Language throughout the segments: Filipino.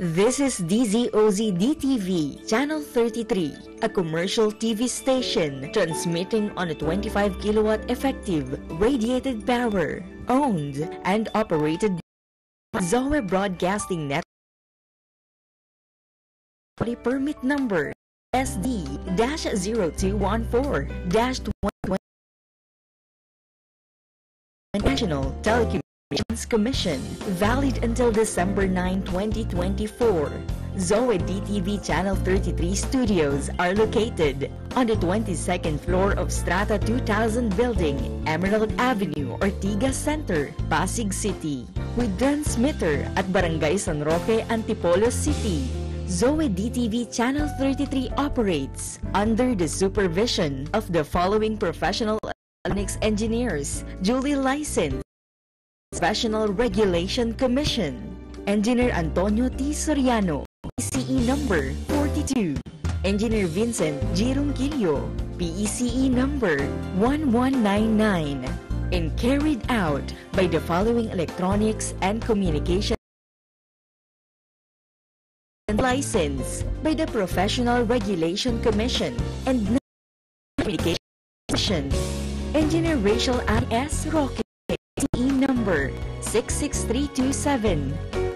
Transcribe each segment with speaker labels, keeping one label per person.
Speaker 1: This is DZOZ DTV, Channel 33, a commercial TV station transmitting on a 25 kilowatt effective radiated power, owned and operated by Zoe Broadcasting Network. Permit number SD-0214-2020. National Telecommunications Commission, valid until December 9, 2024. Zoe DTV Channel 33 studios are located on the 22nd floor of Strata 2000 Building, Emerald Avenue, Ortigas Center, Pasig City, with transmitter at Barangay San Roque, Antipolo City. Zoe DTV Channel 33 operates under the supervision of the following professional electronics engineers, duly licensed. Professional Regulation Commission, Engineer Antonio T. Soriano, PCE number 42. Engineer Vincent G. Ronquillo, PECE number 1199, and carried out by the following electronics and communication license by the Professional Regulation Commission and Communication Commission. Engineer Rachel A.S. Roque, PCE number 66327.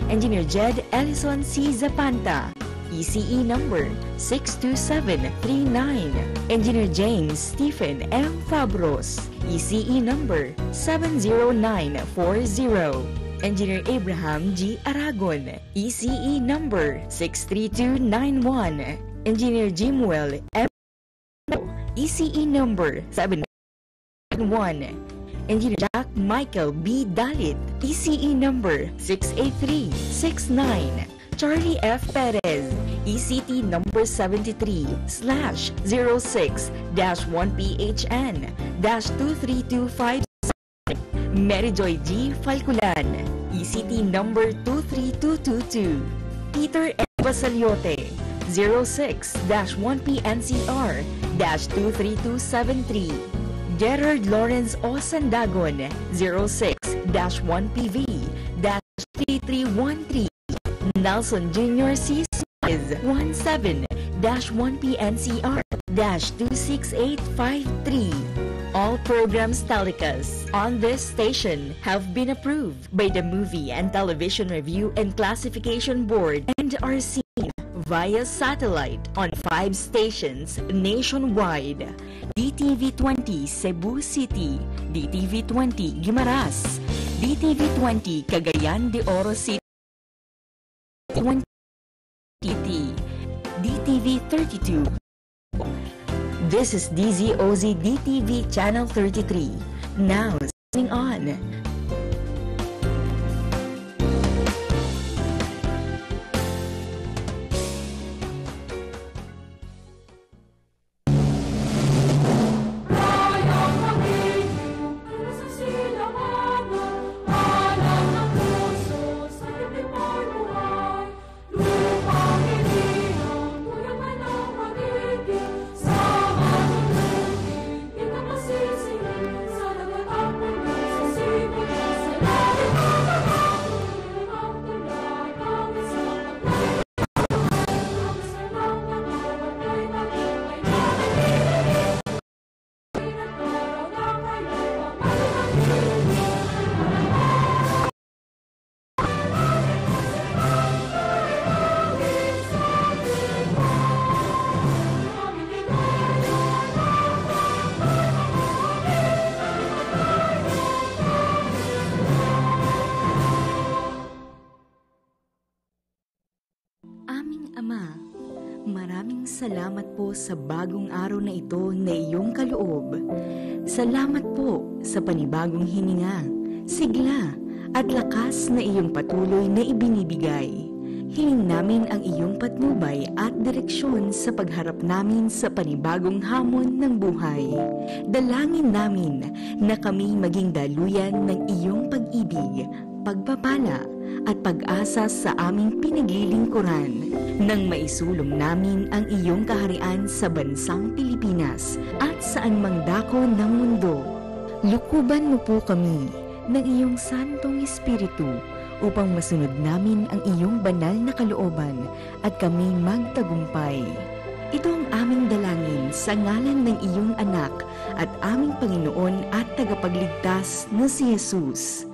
Speaker 1: Engineer Jed Ellison C. Zapanta, PCE number 62739. Engineer James Stephen M. Fabros, PCE number 70940. Engineer Abraham G. Aragon, PCE number 63291. Engineer Jimuel M. PCE number 791. Engineer Jack Michael B. Dalit, PCE number 68369. Charlie F. Perez, ECT number 73/1PHN-23257. Merijoy G. Falculan, ECT number 23222. Peter F. Basaliote, 06-1PNCR-23273. Gerard Lawrence O. Sandagon, 06-1PV-3313. Nelson Jr. C. Smith, 17-1PNCR-26853. All programs telecast on this station have been approved by the Movie and Television Review and Classification Board and are seen via satellite on 5 stations nationwide: DTV20 Cebu City, DTV20 Guimaras, DTV20 Cagayan de Oro City, DTV32. This is DZOZ DTV Channel 33. Now, signing on. Salamat po sa bagong araw na ito na iyong kaloob. Salamat po sa panibagong hininga, sigla at lakas na iyong patuloy na ibinibigay. Hiling namin ang iyong patnubay at direksyon sa pagharap namin sa panibagong hamon ng buhay. Dalangin namin na kami maging daluyan ng iyong pag-ibig, pagpapala at pag-asa sa aming pinaglilingkuran nang maisulong namin ang iyong kaharian sa bansang Pilipinas at saan mang dako ng mundo. Lukuban mo po kami ng iyong Santong Espiritu upang masunod namin ang iyong banal na kalooban at kami magtagumpay. Ito ang aming dalangin sa ngalan ng iyong anak at aming Panginoon at tagapagligtas na si Jesus.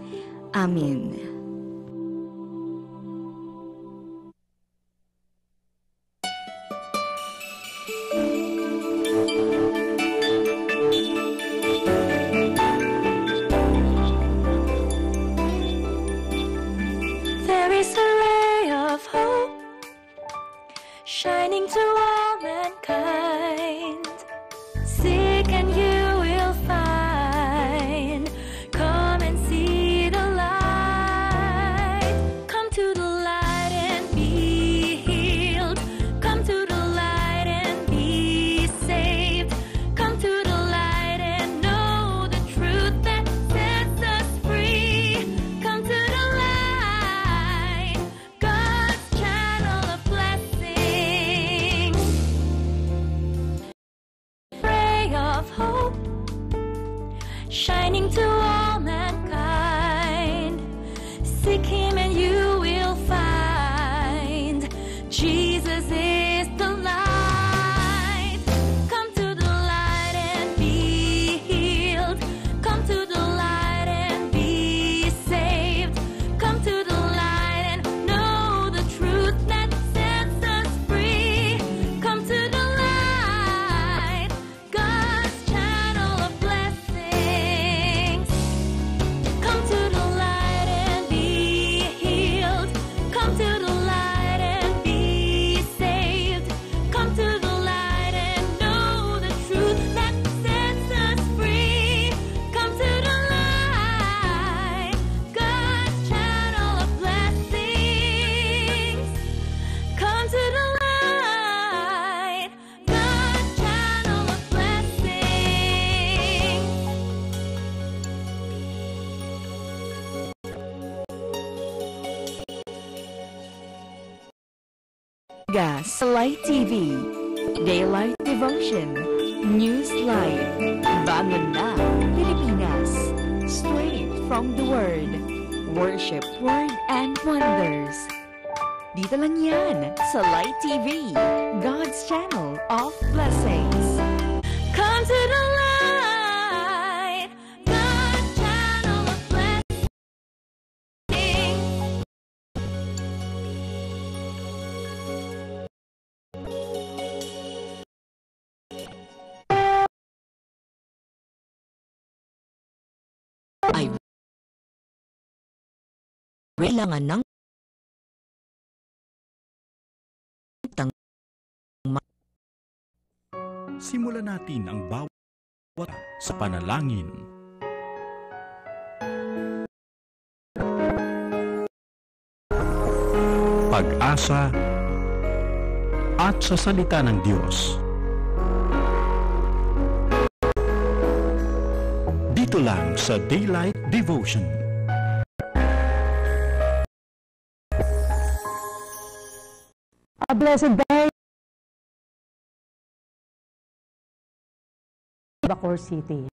Speaker 1: Amen.
Speaker 2: There is a ray of hope shining to all mankind. Seek and you will find. Come and see the light. Come to the light and be healed. Come to the light and be saved. Come to the light and know the truth that sets us free. Come to the light, God's channel of blessings. Ray of hope shining to all mankind. Seek Him and you will find. Jesus is the light. Come to the light and be healed. Come to the light and be saved. Come to the light and know the truth that sets us free. Come to the light, God's channel of blessings. Come to the light and be healed. Come to the light and be saved. Come to the light and know the truth that sets us free. Come to the light, God's channel of blessings. Come to the light, God's channel of blessings.
Speaker 1: Gas Light TV, Daylight Devotion, News Live, Bangon na, Pilipinas, Straight from the Word, Worship, Word and Wonders. Dito lang yan sa Light TV, God's Channel of Blessings.
Speaker 2: Come to the light, God's channel of blessings.
Speaker 1: Ay, kailangan ng
Speaker 3: Simulan natin ang bawat sa panalangin. Pag-asa at sa salita ng Diyos. Dito lang sa Daylight Devotion.
Speaker 4: A blessed day, Bacoor City.